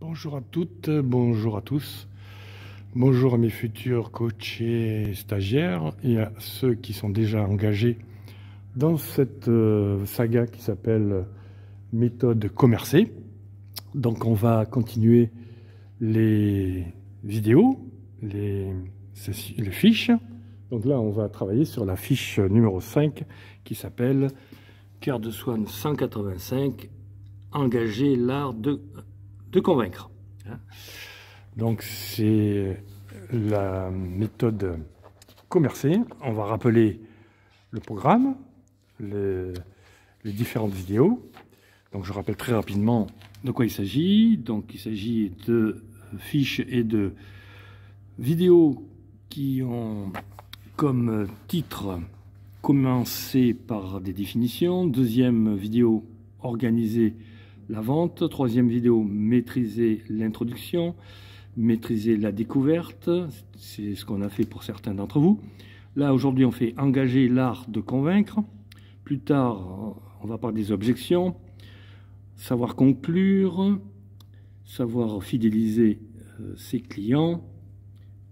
Bonjour à toutes, bonjour à tous, bonjour à mes futurs coachés et stagiaires et à ceux qui sont déjà engagés dans cette saga qui s'appelle méthode commercer. Donc on va continuer les vidéos, les fiches. Donc là on va travailler sur la fiche numéro 5 qui s'appelle Cœur de Swan 185, engager l'art de convaincre. Donc c'est la méthode commercer. On va rappeler le programme, les différentes vidéos. Donc je rappelle très rapidement de quoi il s'agit. Donc il s'agit de fiches et de vidéos qui ont comme titre commencer par des définitions. Deuxième vidéo, organiser la vente. Troisième vidéo, maîtriser l'introduction, maîtriser la découverte. C'est ce qu'on a fait pour certains d'entre vous. Là, aujourd'hui, on fait engager l'art de convaincre. Plus tard, on va parler des objections, savoir conclure, savoir fidéliser ses clients,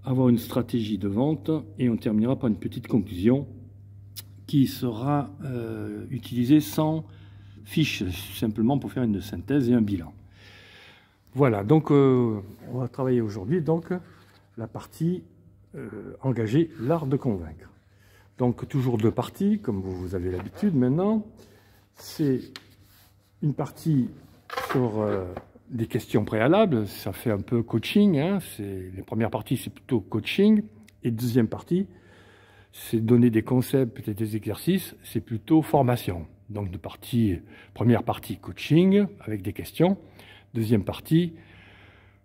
avoir une stratégie de vente, et on terminera par une petite conclusion qui sera utilisée sans fiche, simplement pour faire une synthèse et un bilan. Voilà, donc on va travailler aujourd'hui donc la partie engager l'art de convaincre. Donc toujours deux parties, comme vous avez l'habitude maintenant. C'est une partie sur des questions préalables, ça fait un peu coaching, hein. Les premières parties c'est plutôt coaching, et deuxième partie c'est donner des concepts et des exercices, c'est plutôt formation. Donc première partie coaching avec des questions, deuxième partie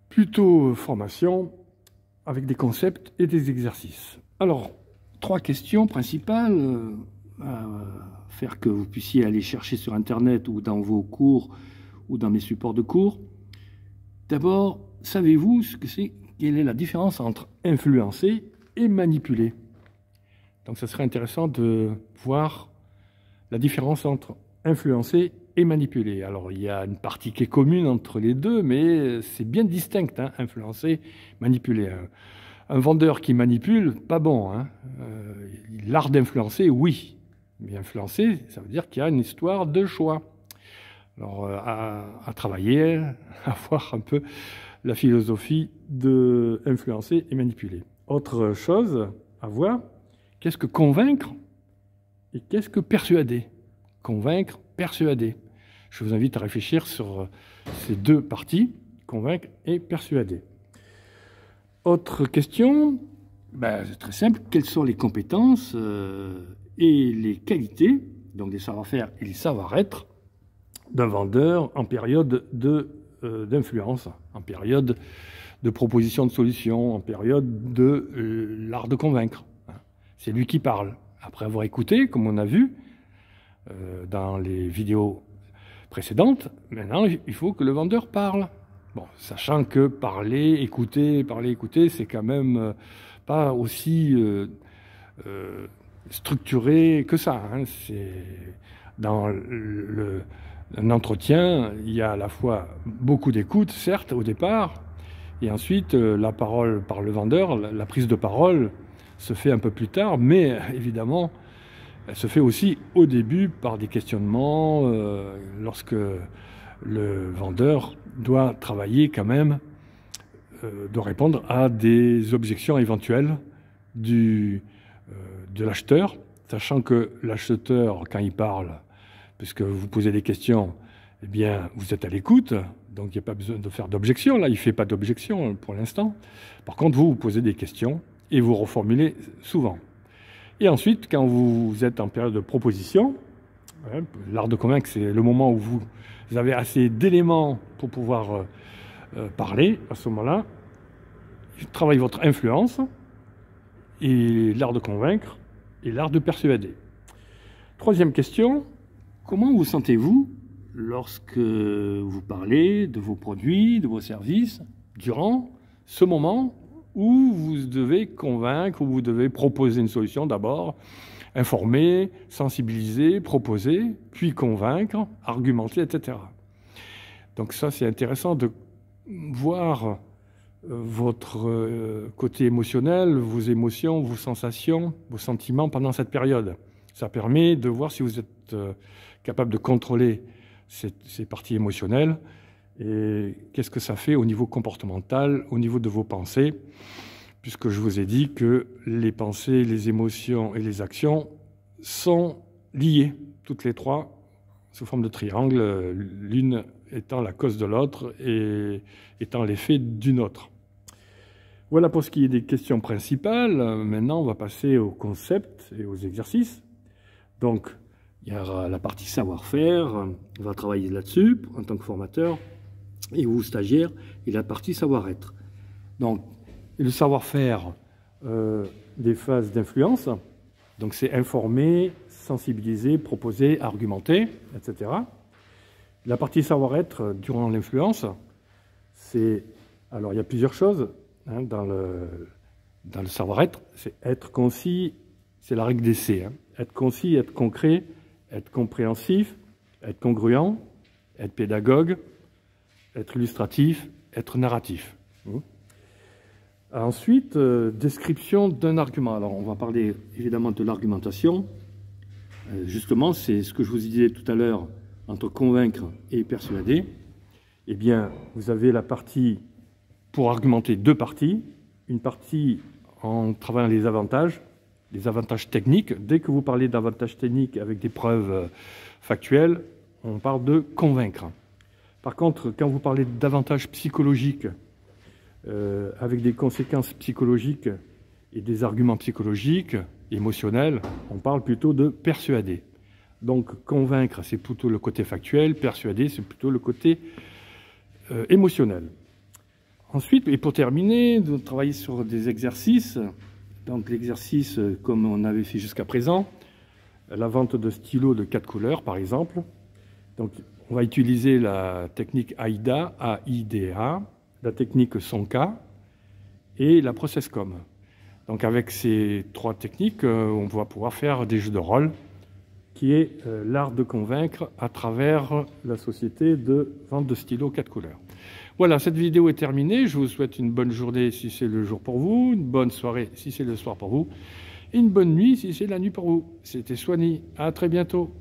plutôt formation avec des concepts et des exercices. Alors, trois questions principales à faire que vous puissiez aller chercher sur Internet ou dans vos cours ou dans mes supports de cours. D'abord, savez-vous ce que c'est, quelle est la différence entre influencer et manipuler? Donc, ça serait intéressant de voir la différence entre influencer et manipuler. Alors, il y a une partie qui est commune entre les deux, mais c'est bien distinct, hein, influencer, manipuler. Un vendeur qui manipule, pas bon. Hein. L'art d'influencer, oui. Mais influencer, ça veut dire qu'il y a une histoire de choix. Alors, à travailler, à voir un peu la philosophie de influencer et manipuler. Autre chose à voir, qu'est-ce que convaincre et qu'est-ce que persuader? Convaincre, persuader. Je vous invite à réfléchir sur ces deux parties, convaincre et persuader. Autre question, c'est très simple. Quelles sont les compétences et les qualités, donc les savoir-faire et les savoir-être d'un vendeur en période d'influence, en période de proposition de solution, en période de l'art de convaincre? C'est lui qui parle. Après avoir écouté, comme on a vu dans les vidéos précédentes, maintenant il faut que le vendeur parle. Bon, sachant que parler, écouter, c'est quand même pas aussi structuré que ça. Hein. Dans un entretien, il y a à la fois beaucoup d'écoute, certes, au départ, et ensuite la parole par le vendeur, la prise de parole se fait un peu plus tard, mais évidemment, elle se fait aussi au début par des questionnements, lorsque le vendeur doit travailler quand même, doit répondre à des objections éventuelles de l'acheteur, sachant que l'acheteur, quand il parle, puisque vous posez des questions, eh bien, vous êtes à l'écoute, donc il n'y a pas besoin de faire d'objection. Là, il ne fait pas d'objection pour l'instant. Par contre, vous posez des questions et vous reformulez souvent. Et ensuite, quand vous êtes en période de proposition, l'art de convaincre, c'est le moment où vous avez assez d'éléments pour pouvoir parler. À ce moment-là, travaillez votre influence et l'art de convaincre et l'art de persuader. Troisième question, comment vous sentez-vous lorsque vous parlez de vos produits, de vos services, durant ce moment où vous devez convaincre, où vous devez proposer une solution d'abord, informer, sensibiliser, proposer, puis convaincre, argumenter, etc. Donc ça, c'est intéressant de voir votre côté émotionnel, vos émotions, vos sensations, vos sentiments pendant cette période. Ça permet de voir si vous êtes capable de contrôler ces parties émotionnelles et qu'est-ce que ça fait au niveau comportemental, au niveau de vos pensées, puisque je vous ai dit que les pensées, les émotions et les actions sont liées, toutes les trois, sous forme de triangle, l'une étant la cause de l'autre et étant l'effet d'une autre. Voilà pour ce qui est des questions principales. Maintenant, on va passer aux concepts et aux exercices. Donc, il y aura la partie savoir-faire, on va travailler là-dessus en tant que formateur, et vous, stagiaires, et la partie savoir-être. Donc, le savoir-faire des phases d'influence, donc c'est informer, sensibiliser, proposer, argumenter, etc. La partie savoir-être durant l'influence, c'est... Alors, il y a plusieurs choses hein, dans le savoir-être. C'est être concis, c'est la règle des C. Hein. Être concis, être concret, être compréhensif, être congruent, être pédagogue, être illustratif, être narratif. Ensuite, description d'un argument. Alors, on va parler évidemment de l'argumentation. Justement, c'est ce que je vous disais tout à l'heure, entre convaincre et persuader. Eh bien, vous avez la partie pour argumenter deux parties. Une partie en travaillant les avantages techniques. Dès que vous parlez d'avantages techniques avec des preuves factuelles, on parle de convaincre. Par contre, quand vous parlez d'avantages psychologiques, avec des conséquences psychologiques et des arguments psychologiques, émotionnels, on parle plutôt de persuader. Donc, convaincre, c'est plutôt le côté factuel, persuader, c'est plutôt le côté émotionnel. Ensuite, et pour terminer, nous travaillons sur des exercices. Donc, l'exercice, comme on avait fait jusqu'à présent, la vente de stylos de 4 couleurs, par exemple. Donc, on va utiliser la technique AIDA, A-I-D-A, la technique SONCA et la ProcessCom. Donc avec ces trois techniques, on va pouvoir faire des jeux de rôle, qui est l'art de convaincre à travers la société de vente de stylos 4 couleurs. Voilà, cette vidéo est terminée. Je vous souhaite une bonne journée si c'est le jour pour vous, une bonne soirée si c'est le soir pour vous, et une bonne nuit si c'est la nuit pour vous. C'était Soigny. À très bientôt.